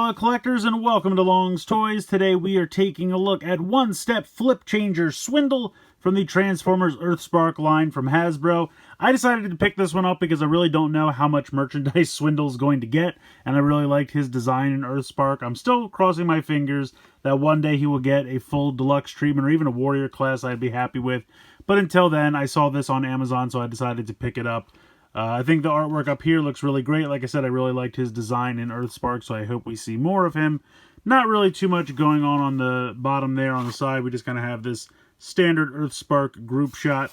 fellow collectors, and welcome to Long's Toys. Today we are taking a look at one-step flip changer Swindle from the Transformers Earthspark line from Hasbro. I decided to pick this one up because I really don't know how much merchandise Swindle's going to get, and I really liked his design in Earthspark. I'm still crossing my fingers that one day he will get a full deluxe treatment or even a warrior class I'd be happy with. But until then, I saw this on Amazon, so I decided to pick it up. I think the artwork up here looks really great. Like I said, I really liked his design in Earthspark, so I hope we see more of him. Not really too much going on the bottom there on the side. We just kind of have this standard Earthspark group shot.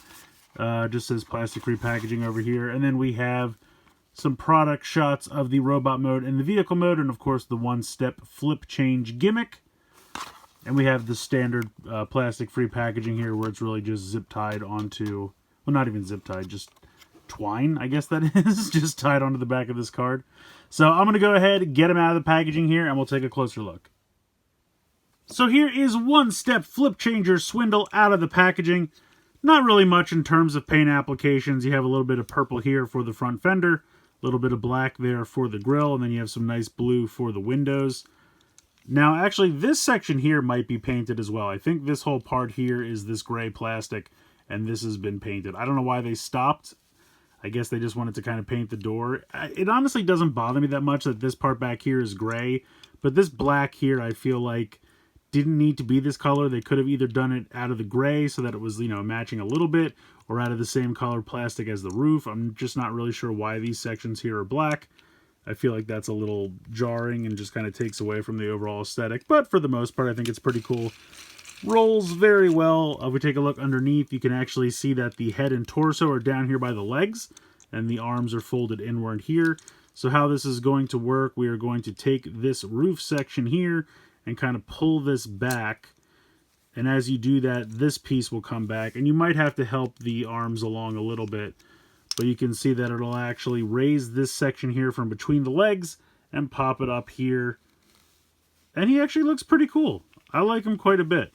Just says plastic-free packaging over here. And then we have some product shots of the robot mode and the vehicle mode, and of course the one-step flip change gimmick. And we have the standard plastic-free packaging here where it's really just zip-tied onto, well, not even zip-tied, just twine, I guess that is, just tied onto the back of this card. So I'm going to go ahead and get him out of the packaging here, and we'll take a closer look. So here is one-step flip changer Swindle out of the packaging. Not really much in terms of paint applications. You have a little bit of purple here for the front fender, a little bit of black there for the grille, and then you have some nice blue for the windows. Now, actually, this section here might be painted as well. I think this whole part here is this gray plastic, and this has been painted. I don't know why they stopped. I guess they just wanted to kind of paint the door. It honestly doesn't bother me that much that this part back here is gray, but this black here I feel like didn't need to be this color. They could have either done it out of the gray so that it was, you know, matching a little bit, or out of the same color plastic as the roof. I'm just not really sure why these sections here are black. I feel like that's a little jarring and just kind of takes away from the overall aesthetic, but for the most part I think it's pretty cool. Rolls very well. If we take a look underneath, you can actually see that the head and torso are down here by the legs, and the arms are folded inward here. So how this is going to work, we are going to take this roof section here and kind of pull this back. And as you do that, this piece will come back, and you might have to help the arms along a little bit. But you can see that it'll actually raise this section here from between the legs and pop it up here. And he actually looks pretty cool. I like him quite a bit.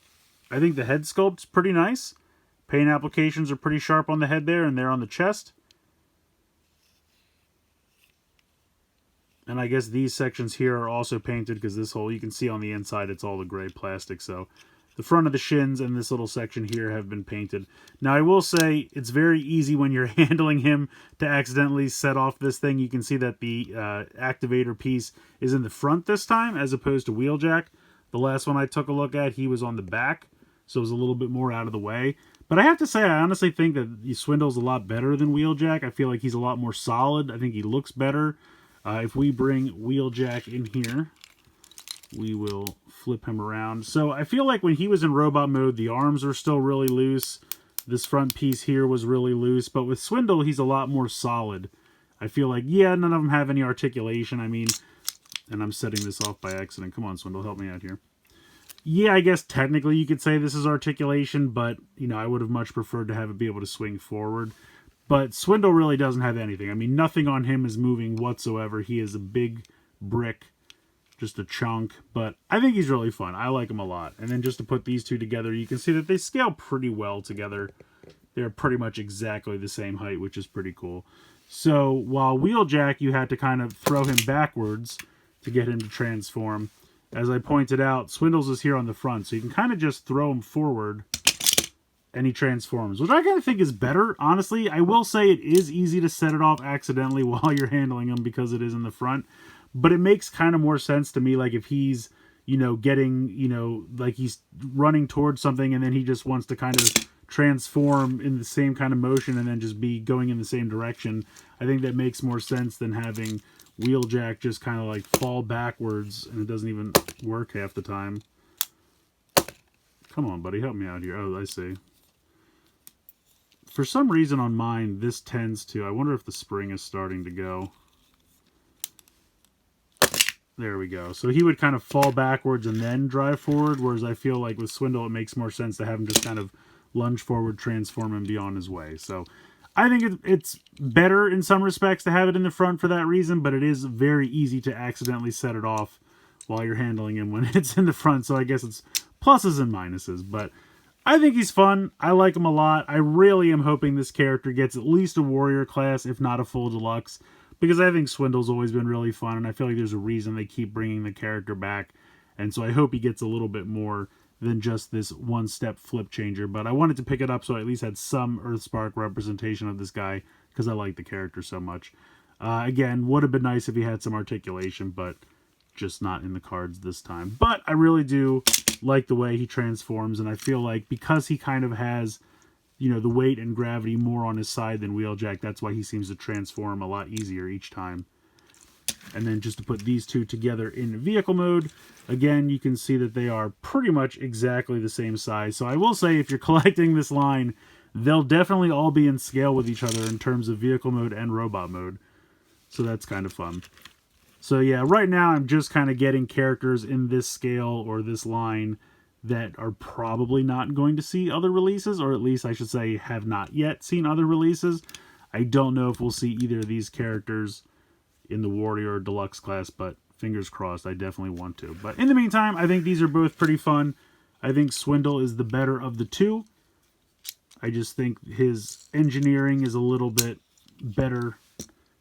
I think the head sculpt's pretty nice. Paint applications are pretty sharp on the head there and there on the chest. And I guess these sections here are also painted because this whole, you can see on the inside, it's all the gray plastic. So the front of the shins and this little section here have been painted. Now I will say it's very easy when you're handling him to accidentally set off this thing. You can see that the activator piece is in the front this time as opposed to Wheeljack. The last one I took a look at, he was on the back, so it was a little bit more out of the way. But I have to say, I honestly think that Swindle's a lot better than Wheeljack. I feel like he's a lot more solid. I think he looks better. If we bring Wheeljack in here, we will flip him around. So I feel like when he was in robot mode, the arms are still really loose. This front piece here was really loose. But with Swindle, he's a lot more solid. I feel like, yeah, none of them have any articulation. I mean, and I'm setting this off by accident. Come on, Swindle, help me out here. Yeah, I guess technically you could say this is articulation, but, you know, I would have much preferred to have it be able to swing forward. But Swindle really doesn't have anything. I mean, nothing on him is moving whatsoever. He is a big brick, just a chunk. But I think he's really fun. I like him a lot. And then just to put these two together, you can see that they scale pretty well together. They're pretty much exactly the same height, which is pretty cool. So while Wheeljack, you had to kind of throw him backwards to get him to transform. As I pointed out, Swindle's is here on the front, so you can kind of just throw him forward and he transforms, which I kind of think is better. Honestly, I will say it is easy to set it off accidentally while you're handling him because it is in the front, but it makes kind of more sense to me, like if he's, you know, getting, you know, like he's running towards something and then he just wants to kind of transform in the same kind of motion and then just be going in the same direction. I think that makes more sense than having Wheeljack just kind of like fall backwards and it doesn't even work half the time. Come on, buddy, help me out here. Oh, I see. For some reason on mine, this tends to, I wonder if the spring is starting to go. There we go. So he would kind of fall backwards and then drive forward, whereas I feel like with Swindle, it makes more sense to have him just kind of lunge forward, transform, and be on his way. So I think it's better in some respects to have it in the front for that reason, but it is very easy to accidentally set it off while you're handling him when it's in the front. So I guess it's pluses and minuses, but I think he's fun. I like him a lot. I really am hoping this character gets at least a warrior class, if not a full deluxe. because I think Swindle's always been really fun, and I feel like there's a reason they keep bringing the character back. And so I hope he gets a little bit more than just this one-step flip changer. But I wanted to pick it up so I at least had some Earthspark representation of this guy because I like the character so much. Again, would have been nice if he had some articulation, but just not in the cards this time. But I really do like the way he transforms, and I feel like because he kind of has, you know, the weight and gravity more on his side than Wheeljack, that's why he seems to transform a lot easier each time. And then just to put these two together in vehicle mode, again, you can see that they are pretty much exactly the same size. So I will say, if you're collecting this line, they'll definitely all be in scale with each other in terms of vehicle mode and robot mode. So that's kind of fun. So yeah, right now I'm just kind of getting characters in this scale or this line that are probably not going to see other releases, or at least I should say have not yet seen other releases. I don't know if we'll see either of these characters in the Warrior or Deluxe class, but fingers crossed, I definitely want to. But in the meantime, I think these are both pretty fun. I think Swindle is the better of the two. I just think his engineering is a little bit better.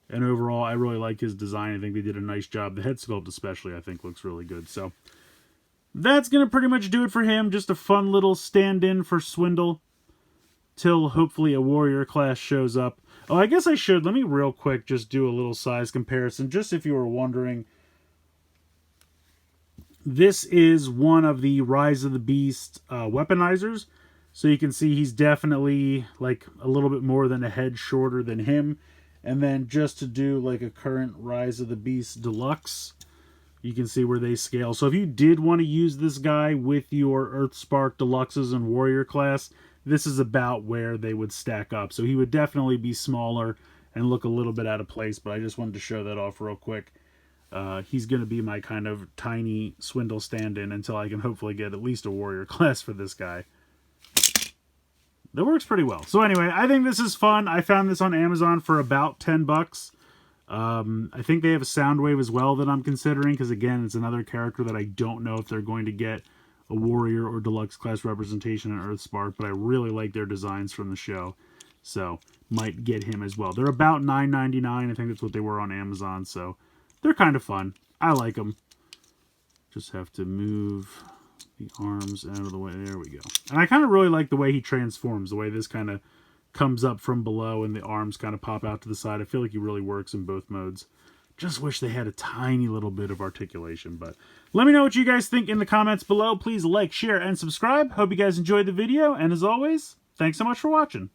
And overall, I really like his design. I think they did a nice job. The head sculpt especially, I think, looks really good. So that's going to pretty much do it for him. Just a fun little stand-in for Swindle till hopefully a Warrior class shows up. Oh, I guess I should. Let me real quick just do a little size comparison. Just if you were wondering, this is one of the Rise of the Beast weaponizers. So you can see he's definitely like a little bit more than a head shorter than him. And then just to do like a current Rise of the Beast Deluxe, you can see where they scale. So if you did want to use this guy with your Earthspark Deluxes and Warrior class, this is about where they would stack up. So he would definitely be smaller and look a little bit out of place, but I just wanted to show that off real quick. He's going to be my kind of tiny Swindle stand-in until I can hopefully get at least a Warrior class for this guy. That works pretty well. So anyway, I think this is fun. I found this on Amazon for about 10 bucks. I think they have a Soundwave as well that I'm considering, because again, it's another character that I don't know if they're going to get a Warrior or Deluxe class representation in Earthspark, but I really like their designs from the show. So, might get him as well. They're about $9.99. I think that's what they were on Amazon, so they're kind of fun. I like them. Just have to move the arms out of the way. There we go. And I kind of really like the way he transforms, the way this kind of comes up from below and the arms kind of pop out to the side. I feel like he really works in both modes. Just wish they had a tiny little bit of articulation, but let me know what you guys think in the comments below. Please like, share, and subscribe. Hope you guys enjoyed the video, and as always, thanks so much for watching.